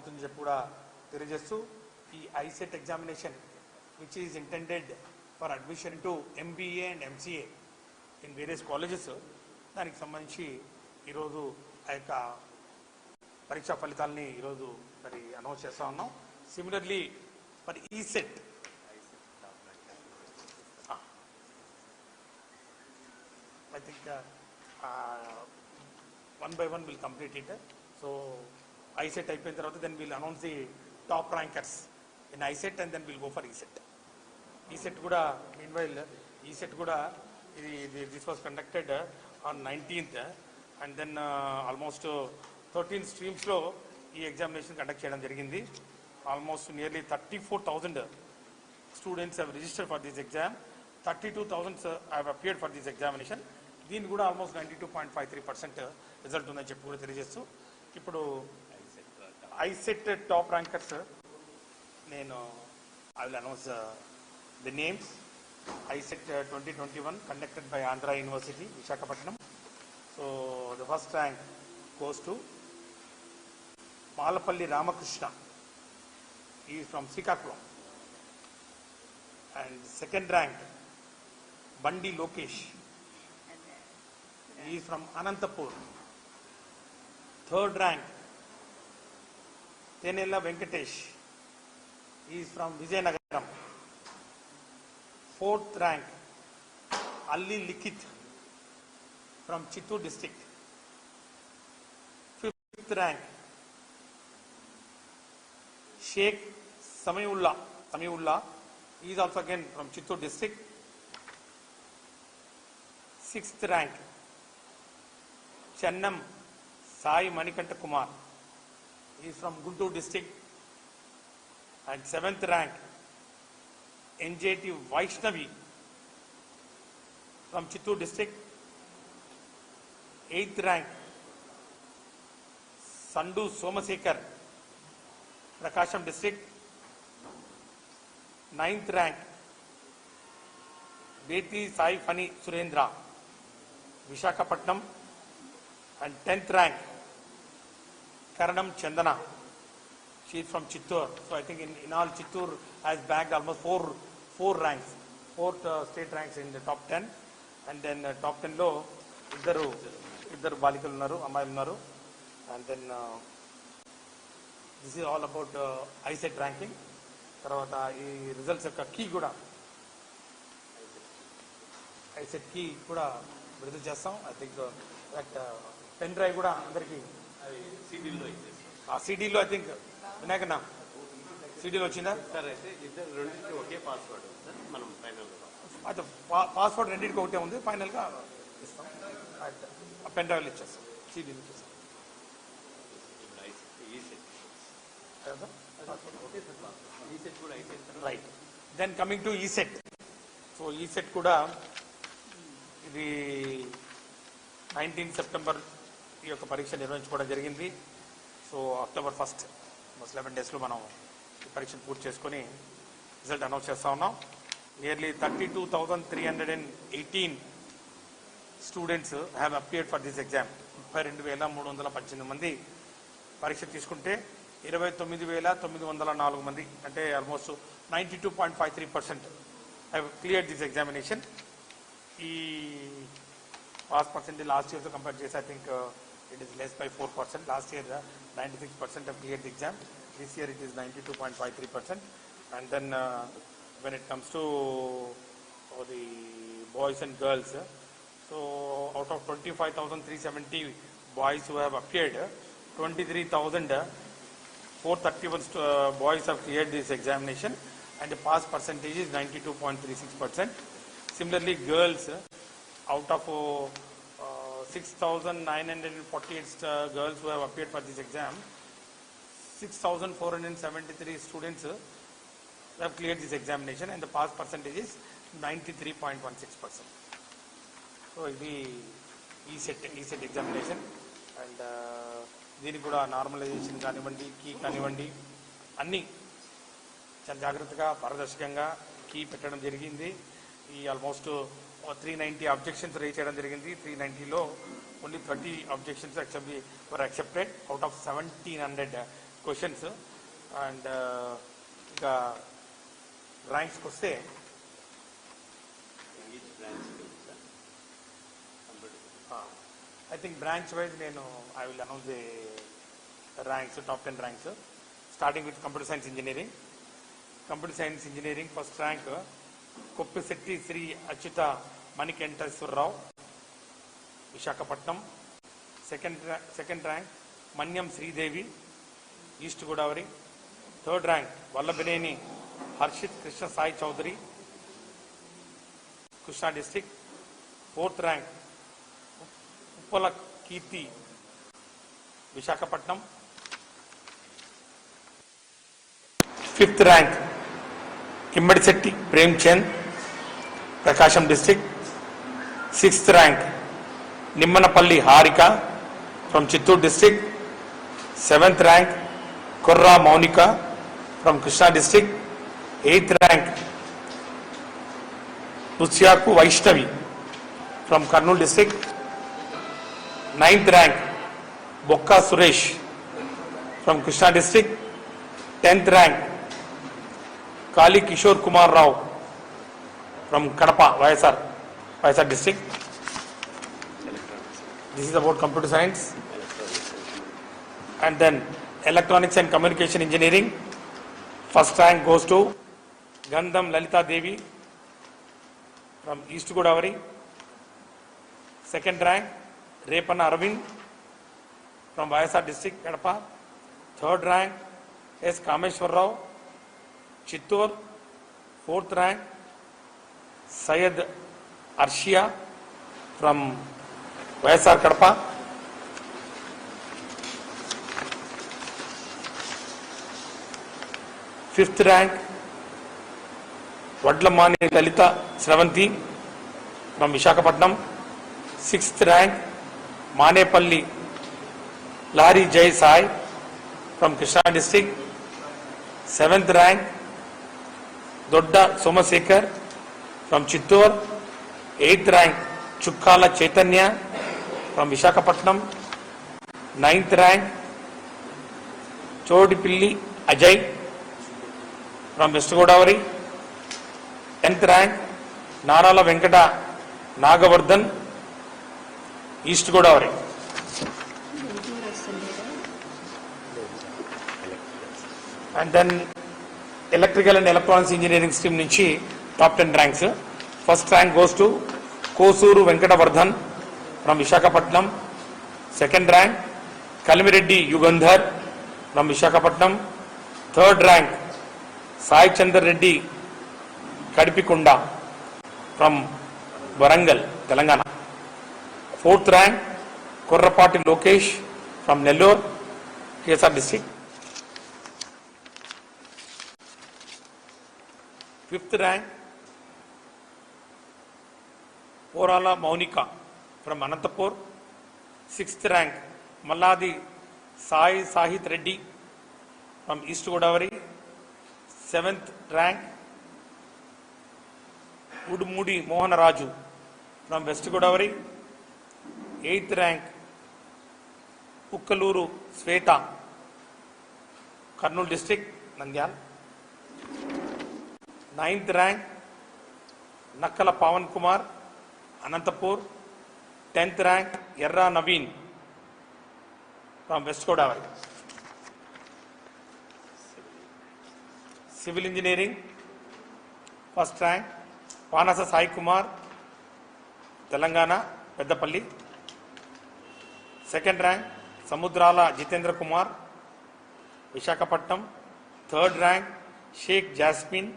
అవుతుందని చెప్పి కూడా తెలియజేస్తూ ఈ ICET examination which is intended for admission to MBA and MCA in various colleges దానికి సంబంధించి ఈరోజు ఆ యొక్క పరీక్షా ఫలితాలని ఈరోజు మరి అనౌన్స్ చేస్తూ ఉన్నాం. Similarly for ECET I think one by one we'll complete it. So ISET అయిపోయిన తర్వాత then we'll announce the top rankers in ISET and then we'll go for ESET. ESET కూడా meanwhile ESET కూడా this was conducted on 19th and then almost 13 streams లో ఈ examination conduct చేయడం జరిగింది. Almost nearly 34,000 students have registered for this exam. 32,000 have appeared for this examination. దీన్ని కూడా almost 92.53% result ఉందని చెప్పి కూడా తెలియజేస్తూ ఇప్పుడు ఐసెట్ టాప్ ర్యాంకర్స్ నేను I will announce the names. ICET 2021 conducted by Andhra university Visakhapatnam. So the first rank goes to Malapalli Ramakrishna, he is from Srikakulam. And second rank Bandi Lokesh, he is from Anantapur. Third rank Tenella Venkatesh, he is from Vizianagaram. Fourth rank Alli Likith from Chittoor district. Fifth rank Sheikh Samiullah, he is also again from Chittoor district. Sixth rank Channam Sai Manikanta Kumar, he is from Guntur district. And seventh rank NJT Vaishnavi from Chittoor district. Eighth rank Sandu Somasekar, Prakasham district. Ninth rank Beti Sai Fani Surendra, Visakhapatnam. And 10th rank Karanam Chandana, she is from Chittoor. So I think in all Chittoor has bagged almost four ranks, four state ranks in the top 10. And then top 10 లో ఇద్దరు బాలికలు ఉన్నారు, అమ్మాయిలు ఉన్నారు. And then this is all about ISET ranking. తర్వాత ఈ results యొక్క key కూడా ఐసెట్ కీ కూడా విడుదల చేస్తాం. I think that pen drive కూడా అందరికీ ఆ సిడీలో ఐ థింక్ వినాయకన్నా సిడీలో వచ్చిందా సార్? అయితే ఇద్దరు రెండింటికి ఒకే పాస్వర్డ్ సార్, మనం ఫైనల్ అయితే పాస్వర్డ్ రెండింటికి ఒకటే ఉంది, ఫైనల్గా ఇస్తాం. పెన్ డ్రైవ్లు ఇచ్చేస్తాం, సిడీలు ఇచ్చేస్తాం. Right. Then coming to ECET. So ECET కూడా ఇది 19 సెప్టెంబర్ ఈ యొక్క పరీక్ష నిర్వహించుకోవడం జరిగింది. సో అక్టోబర్ 1 11 డేస్లో మనం ఈ పరీక్షను పూర్తి చేసుకొని రిజల్ట్ అనౌన్స్ చేస్తూ ఉన్నాం. Nearly 32,318 students have appeared for this exam. 32,318 మంది పరీక్ష తీసుకుంటే 29,904 మంది, అంటే almost 92.53% have cleared this examination. ఈ పాస్ పర్సెంటేజ్ లాస్ట్ ఇయర్తో కంపేర్ చేసి I think it is less by 4%. Last year 96% have cleared the exam. This year it is 92.53%. And then when it comes to the boys and girls, so out of 25,370 boys who have appeared, 23,431 boys have cleared this examination and the pass percentage is 92.36%. Similarly, girls, out of 6,948 girls who have appeared for this exam, 6,473 students have cleared this examination and the pass percentage is 93.16%. So ఇది ECET examination. And దీనికి కూడా normalisation కానివ్వండి, key కానివ్వండి, అన్నీ చాలా జాగ్రత్తగా పారదర్శకంగా key పెట్టడం జరిగింది. ఈ ఆల్మోస్ట్ 390 అబ్జెక్షన్స్ రేజ్ చేయడం జరిగింది. 390లో only 30 objections actually were accepted out of 1,700 questions and ఇంకా ర్యాంక్స్కి వస్తే each branch sir computer I think branch wise నేను I will announce the ranks top 10 ranks starting with computer science engineering. Computer science engineering first rank Koppisetti Sri Achyuta Manikanteswararao Visakhapatnam. Second rank Manyam Sridevi east Godavari. Third rank Vallabhaneni Harshith Krishna Sai Chowdary Krishna district. Fourth rank Uppala Keerthi Visakhapatnam. Fifth rank Kimmadisetti Premchand Prakasam district. Sixth rank Nimmanapalli Harika from Chittoor district. Seventh rank Kurra Mounika from Krishna district. Eighth rank Ruchiyaku Vaishnavi from Kurnool district. Ninth rank Bokka Suresh from Krishna district. 10th rank Kali Kishore Kumar Rao from Kadapa YSR district. This is about computer science. And then electronics and communication engineering. First rank goes to Gandham Lalita Devi from East Godavari. Second rank Repanna Arvind from YSR district Kadapa. Third rank S. Kameshwar Rao Chittor. Fourth rank Syed Arshia from YSR Kadapa. Fifth rank Vadlamani Lalita Sravanti from Visakhapatnam. Sixth rank Manepalli Lari Jai Sai from Krishna district. Seventh rank Dodda Somasekar from Chittor. Eighth rank Chukkala Chaitanya from Visakhapatnam. Ninth rank Chodipilli Ajay from West Godavari. 10th rank Narala Venkata Nagavardhan East Godavari. And then electrical and electronics engineering stream nunchi top 10 ranks. First rank goes to Kosuru Venkatavardhan from Visakhapatnam. Second rank Kalmireddy Yugandhar from Visakhapatnam. Third rank Sai Chandra Reddy Kadipikunda from Warangal, Telangana. Fourth rank Korrapati Lokesh from Nellore, KSR district. Fifth rank Porala Maunika from Anantapur. Sixth rank Malladi Sai Sahit Reddy from East Godavari. Seventh rank Udumudi Mohan Raju from West Godavari. Eighth rank Pukkaluru Sveta, Kurnool district, Nandyal. Ninth rank Nakkala Pawan Kumar, Anantapur. 10th rank Yerra Naveen from West Godavari. Civil engineering, first rank Panasa Sai Kumar, Telangana, Peddapalli. Second rank Samudrala Jitendra Kumar, Visakhapatnam. Third rank Sheikh Jasmine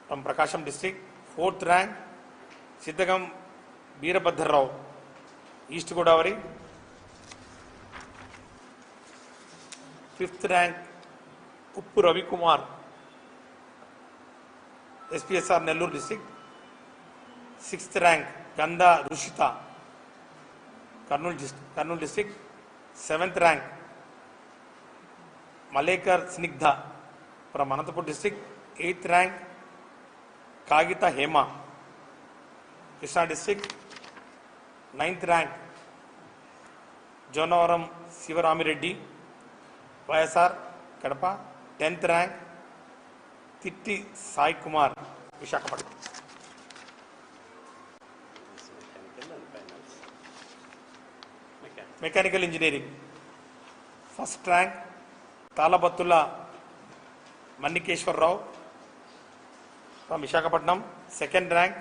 from Prakasham district. Fourth rank Siddhagam Veerabhadra Rao, East Godavari. Fifth rank Uppu Ravi Kumar, SPSR Nellore district. Sixth rank Ganda Rushita, Kurnool district. Seventh rank Malekar Snigdha from Anantapur district. Eighth rank Kagita Hema, Krishna district. Ninth rank Jonavaram Sivarami Reddy YSR Kadapa 10th rank Titti Sai Kumar Visakhapatnam. Mechanical engineering first rank Talabathula Mannikeswararao from Visakhapatnam. Second rank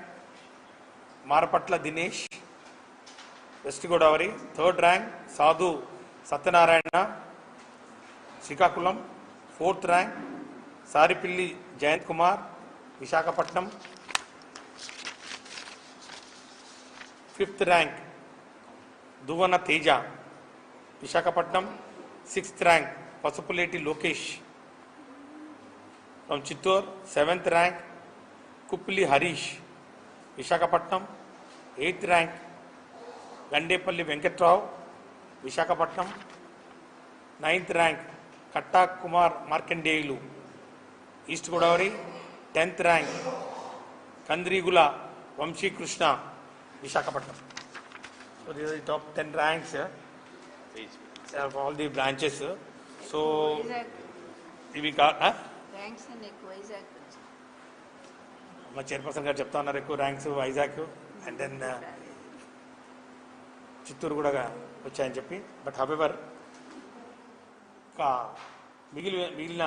Marapatla Dinesh west Godavari. Third rank Sadhu Satyanarayana Srikakulam. Fourth rank Saripilli Jayanth Kumar Visakhapatnam. Fifth rank Duvvana Teja Visakhapatnam. Sixth rank Pasupuleti Lokesh from Chittoor. Seventh rank Kuppili Harish Visakhapatnam. Eighth rank Gandepalli Venkatrao Visakhapatnam. Ninth rank Katta Kumar Markandeyulu east Godavari. 10th rank Kandrigula Vamsikrishna Visakhapatnam. So these are the top 10 ranks of all the branches. So ఇవి ranks అన్ని ఎక్కువ వైజాగ్ మా chairperson గారు చెప్తా ఉన్నారు ఎక్కువ ranks Vizag and then Chittoor కూడా వచ్చాయని చెప్పి. బట్ హవెవర్ మిగిలిన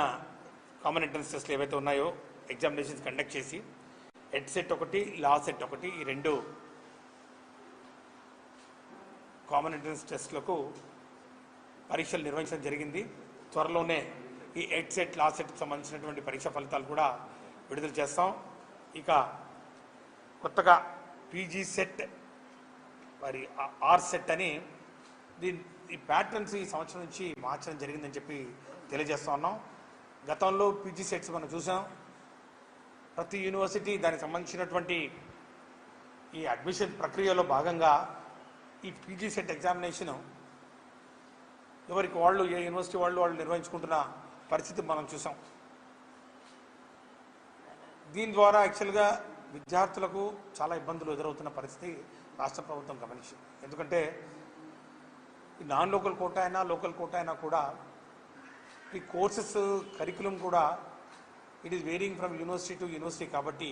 కామన్ ఎంట్రన్స్ టెస్ట్లు ఏవైతే ఉన్నాయో ఎగ్జామినేషన్స్ కండక్ట్ చేసి హెడ్ సెట్ ఒకటి లా సెట్ ఒకటి ఈ రెండు కామన్ ఎంట్రన్స్ టెస్ట్లకు పరీక్షలు నిర్వహించడం జరిగింది. త్వరలోనే ఈ హెడ్ సెట్ లా సెట్కి సంబంధించినటువంటి పరీక్ష ఫలితాలు కూడా విడుదల చేస్తాం. ఇక కొత్తగా పీజీ సెట్ మరి ఆర్ సెట్ అని ఈ ప్యాటర్న్స్ ఈ సంవత్సరం నుంచి మార్చడం జరిగిందని చెప్పి తెలియజేస్తా ఉన్నాం. గతంలో పీజీ సెట్స్ మనం చూసాం. ప్రతి యూనివర్సిటీ దానికి సంబంధించినటువంటి ఈ అడ్మిషన్ ప్రక్రియలో భాగంగా ఈ పీజీ సెట్ ఎగ్జామినేషన్ ఎవరికి వాళ్ళు ఏ యూనివర్సిటీ వాళ్ళు నిర్వహించుకుంటున్న పరిస్థితి మనం చూసాం. దీని ద్వారా యాక్చువల్గా విద్యార్థులకు చాలా ఇబ్బందులు ఎదురవుతున్న పరిస్థితి రాష్ట్ర ప్రభుత్వం గమనించింది. ఎందుకంటే ఈ నాన్ లోకల్ కోటా అయినా లోకల్ కోటా అయినా కూడా ఈ కోర్సెస్ కరికులం కూడా it is varying from university to university. కాబట్టి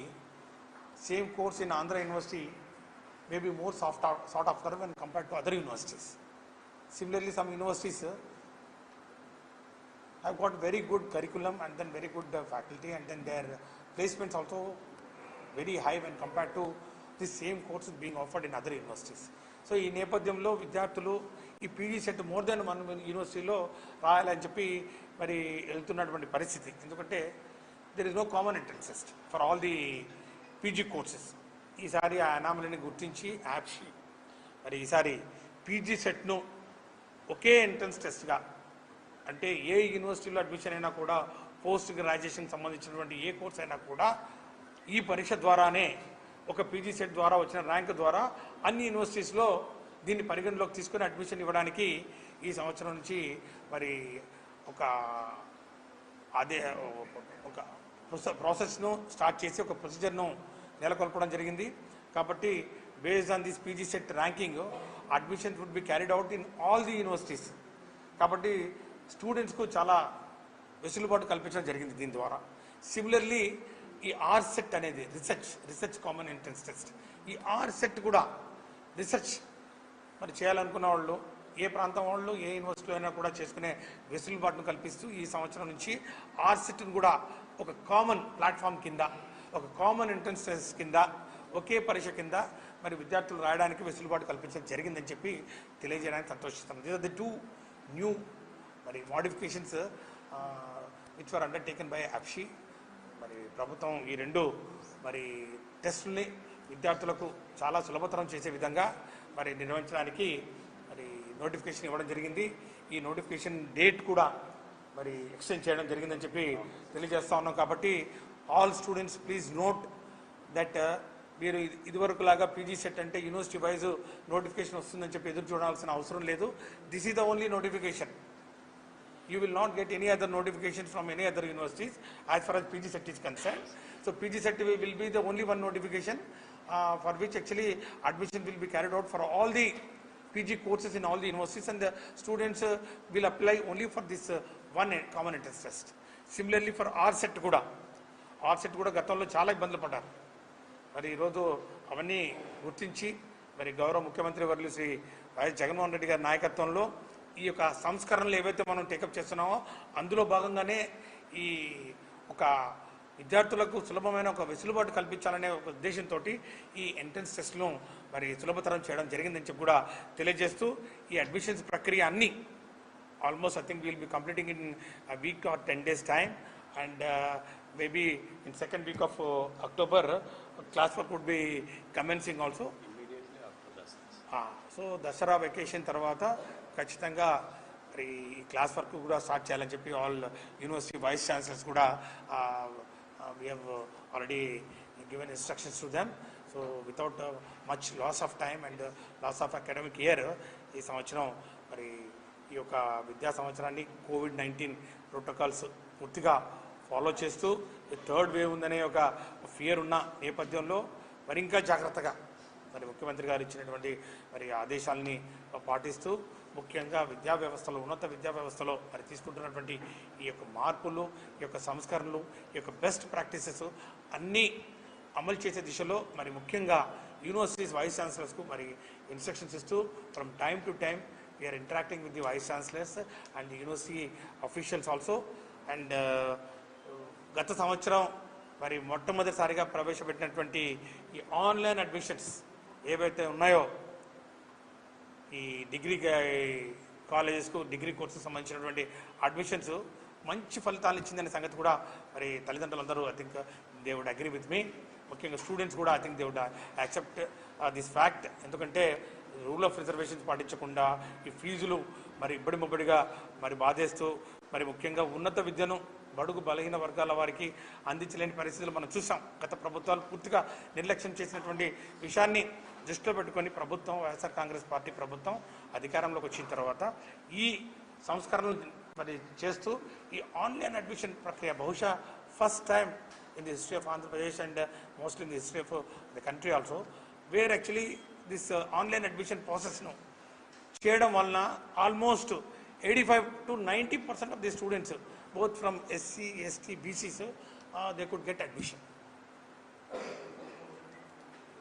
same course in Andhra university may be more sought after when compared to other universities. Similarly, some universities have got very good curriculum and then very good faculty, and then their placements also very high when compared to the same courses being offered in other universities. So ఈ నేపథ్యంలో విద్యార్థులు ఈ PG CET more than one యూనివర్సిటీలో రాయాలని చెప్పి మరి వెళ్తున్నటువంటి పరిస్థితి. ఎందుకంటే there is no common entrance test for all the PG courses. ఈసారి ఆ అనామలీని గుర్తించి యాప్షి మరి ఈసారి పీజీ సెట్ను ఒకే ఎంట్రన్స్ టెస్ట్గా, అంటే ఏ యూనివర్సిటీలో అడ్మిషన్ అయినా కూడా పోస్ట్ గ్రాడ్యుయేషన్కి సంబంధించినటువంటి ఏ కోర్స్ అయినా కూడా ఈ పరీక్ష ద్వారానే ఒక పీజీ సెట్ ద్వారా వచ్చిన ర్యాంక్ ద్వారా అన్ని యూనివర్సిటీస్లో దీన్ని పరిగణలోకి తీసుకుని అడ్మిషన్ ఇవ్వడానికి ఈ సంవత్సరం నుంచి మరి ఒక ప్రాసెస్ను స్టార్ట్ చేసి ఒక ప్రొసీజర్ను నెలకొల్పడం జరిగింది. కాబట్టి based on this PG CET ranking admissions would be carried out in all the universities. కాబట్టి స్టూడెంట్స్కు చాలా వెసులుబాటు కల్పించడం జరిగింది దీని ద్వారా. సిమిలర్లీ ఈ ఆర్ సెట్ అనేది రీసెర్చ్ కామన్ ఎంట్రన్స్ టెస్ట్, ఈ ఆర్ సెట్ కూడా రీసెర్చ్ మరి చేయాలనుకున్న వాళ్ళు ఏ ప్రాంతం వాళ్ళు ఏ యూనివర్సిటీలో అయినా కూడా చేసుకునే వెసులుబాటును కల్పిస్తూ ఈ సంవత్సరం నుంచి ఆర్ సెట్ను కూడా ఒక కామన్ ప్లాట్ఫామ్ కింద, ఒక కామన్ ఎంట్రన్స్ టెస్ట్ కింద, ఒకే పరీక్ష కింద మరి విద్యార్థులు రాయడానికి వెసులుబాటు కల్పించడం జరిగిందని చెప్పి తెలియజేయడానికి సంతోషిస్తాను. దీస్ ఆర్ ది 2 న్యూ మరి modifications which were undertaken by APSCHE. మరి ప్రభుత్వం ఈ 2 మరి టెస్టుల్ని విద్యార్థులకు చాలా సులభతరం చేసే విధంగా మరి నిర్వహించడానికి మరి నోటిఫికేషన్ ఇవ్వడం జరిగింది. ఈ నోటిఫికేషన్ డేట్ కూడా మరి ఎక్స్టెండ్ చేయడం జరిగిందని చెప్పి తెలియజేస్తా ఉన్నాం. కాబట్టి all students please note that మీరు ఇదివరకు లాగా పీజీ సెట్ అంటే యూనివర్సిటీ వైజ్ నోటిఫికేషన్ వస్తుందని చెప్పి ఎదురు చూడాల్సిన అవసరం లేదు. This is the only notification. You will not get any other notification from any other universities as far as PG set is concerned. So PG set will be the only one notification for which actually admission will be carried out for all the PG courses in all the universities, and the students will apply only for this one common entrance test. Similarly for RSET కూడా గతంలో చాలా ఇబ్బందులు పడ్డారు. మరి ఈరోజు అవన్నీ గుర్తించి మరి గౌరవ ముఖ్యమంత్రి వర్యులు శ్రీ వైఎస్ జగన్మోహన్ రెడ్డి గారి నాయకత్వంలో ఈ యొక్క సంస్కరణలు ఏవైతే మనం టేకప్ చేస్తున్నామో అందులో భాగంగానే ఈ ఒక విద్యార్థులకు సులభమైన ఒక వెసులుబాటు కల్పించాలనే ఒక ఉద్దేశంతో ఈ ఎంట్రన్స్ టెస్ట్ను మరి సులభతరం చేయడం జరిగిందని చెప్పి కూడా తెలియజేస్తూ ఈ అడ్మిషన్స్ ప్రక్రియ అన్నీ almost I think will be completing in a week or 10 days time, and maybe in second week of October class work would be commencing also. Immediately after Dasara. So Dasara vacation తర్వాత ఖచ్చితంగా మరి class work కూడా start చేయాలని చెప్పి all university vice chancellors కూడా we have already given instructions to them. So without much loss of time and loss of academic year, ఈ సంవత్సరం మరి ఈ యొక్క విద్యా సంవత్సరాన్ని COVID-19 ప్రోటోకాల్స్ పూర్తిగా ఫాలో చేస్తూ థర్డ్ వేవ్ ఉందనే ఒక ఫియర్ ఉన్న నేపథ్యంలో మరి ఇంకా జాగ్రత్తగా మరి ముఖ్యమంత్రి గారు ఇచ్చినటువంటి మరి ఆదేశాలని పాటిస్తూ ముఖ్యంగా విద్యా వ్యవస్థలో ఉన్నత విద్యా వ్యవస్థలో మరి తీసుకుంటున్నటువంటి ఈ యొక్క మార్పులు, ఈ యొక్క సంస్కరణలు, ఈ యొక్క బెస్ట్ ప్రాక్టీసెస్ అన్నీ అమలు చేసే దిశలో మరి ముఖ్యంగా యూనివర్సిటీస్ వైస్ ఛాన్సలర్స్కు మరి ఇన్స్ట్రక్షన్స్ ఇస్తూ from time to time we are interacting with the vice chancellors and university officials also. And గత సంవత్సరం మరి మొట్టమొదటిసారిగా ప్రవేశపెట్టినటువంటి ఈ ఆన్లైన్ అడ్మిషన్స్ ఏవైతే ఉన్నాయో ఈ డిగ్రీ కాలేజెస్కు డిగ్రీ కోర్సుకు సంబంధించినటువంటి అడ్మిషన్స్ మంచి ఫలితాలు ఇచ్చిందనే సంగతి కూడా మరి తల్లిదండ్రులందరూ I think they would agree with me. ముఖ్యంగా స్టూడెంట్స్ కూడా I think they would accept this fact. ఎందుకంటే రూల్ ఆఫ్ రిజర్వేషన్స్ పాటించకుండా ఈ ఫీజులు మరి ఇబ్బడి ముబ్బడిగా మరి బాధేస్తూ మరి ముఖ్యంగా ఉన్నత విద్యను బడుగు బలహీన వర్గాల వారికి అందించలేని పరిస్థితులు మనం చూసాం. గత ప్రభుత్వాలు పూర్తిగా నిర్లక్ష్యం చేసినటువంటి విషయాన్ని దృష్టిలో పెట్టుకొని ప్రభుత్వం, వైఎస్ఆర్ కాంగ్రెస్ పార్టీ ప్రభుత్వం అధికారంలోకి వచ్చిన తర్వాత ఈ సంస్కరణలు మరి చేస్తూ ఈ ఆన్లైన్ అడ్మిషన్ ప్రక్రియ బహుశా first time in the history of Andhra Pradesh and mostly in the history of the country also where actually this online admission ప్రాసెస్ను చేయడం వలన almost 85 to 90% of the students, both from SC, ST, BCs, they could get admission,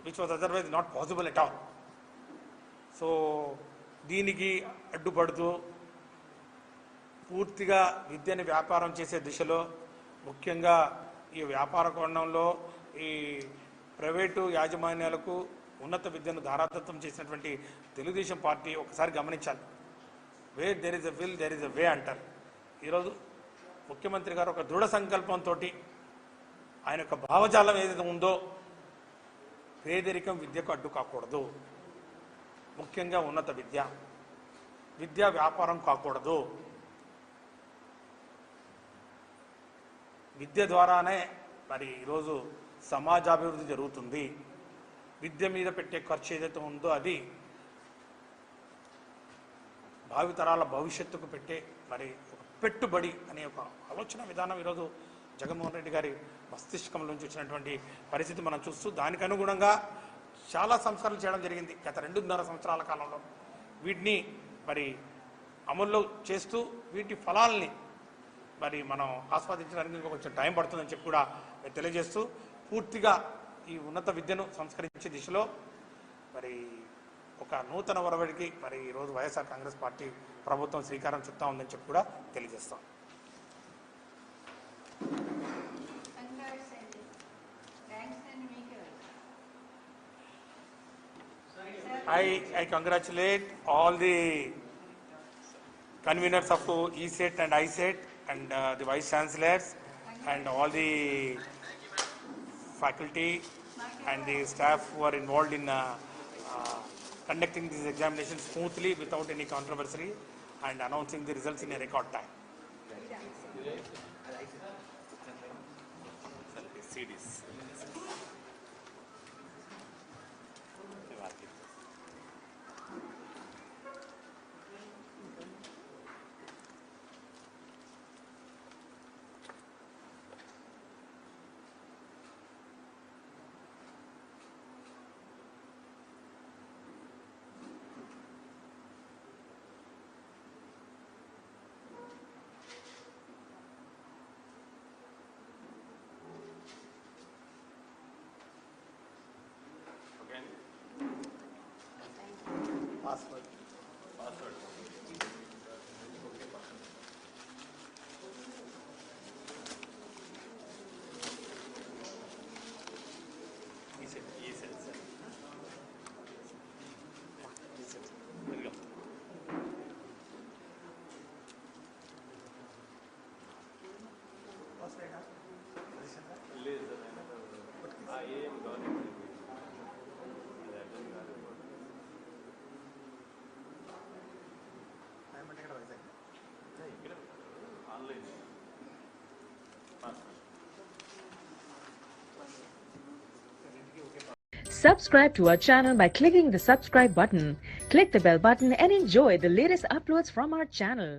which was otherwise not possible at all. So, దీనికి అడ్డుపడుతూ పూర్తిగా విద్యని వ్యాపారం చేసే దిశలో ముఖ్యంగా ఈ వ్యాపార కోణంలో ఈ ప్రైవేటు యాజమాన్యాలకు ఉన్నత విద్యను ధారాదత్తం చేసినటువంటి తెలుగుదేశం పార్టీ ఒకసారి గమనించాలి. Where there is a will there is a way అంటారు. ఈరోజు ముఖ్యమంత్రి గారు ఒక దృఢ సంకల్పంతో ఆయన యొక్క భావజాలం ఏదైతే ఉందో పేదరికం విద్యకు అడ్డు కాకూడదు, ముఖ్యంగా ఉన్నత విద్య వ్యాపారం కాకూడదు, విద్య ద్వారానే మరి ఈరోజు సమాజాభివృద్ధి జరుగుతుంది, విద్య మీద పెట్టే ఖర్చు ఏదైతే ఉందో అది భావితరాల భవిష్యత్తుకు పెట్టే మరి ఒక పెట్టుబడి అనే ఒక ఆలోచన విధానం ఈరోజు జగన్మోహన్ రెడ్డి గారి మస్తిష్కం నుంచి వచ్చినటువంటి పరిస్థితి మనం చూస్తూ దానికి అనుగుణంగా చాలా సంస్కరణలు చేయడం జరిగింది గత 2.5 సంవత్సరాల కాలంలో. వీటిని మరి అమల్లో చేస్తూ వీటి ఫలాల్ని మరి మనం ఆస్వాదించడానికి ఇంకా కొంచెం టైం పడుతుందని చెప్పి కూడా తెలియజేస్తూ పూర్తిగా ఈ ఉన్నత విద్యను సంస్కరించే దిశలో మరి ఒక నూతన ఒరవడికి మరి ఈరోజు వైఎస్ఆర్ కాంగ్రెస్ పార్టీ ప్రభుత్వం శ్రీకారం చుట్టా ఉందని చెప్పి కూడా తెలియజేస్తాం. I congratulate all the conveners of ESET and ISET and the vice chancellors and all the faculty and the staff who are involved in conducting these examinations smoothly without any controversy and announcing the results in a record time. CDs. I am government అది అర్థం కాదు. ఇక్కడ online password. Subscribe to our channel by clicking the subscribe button. Click the bell button and enjoy the latest uploads from our channel.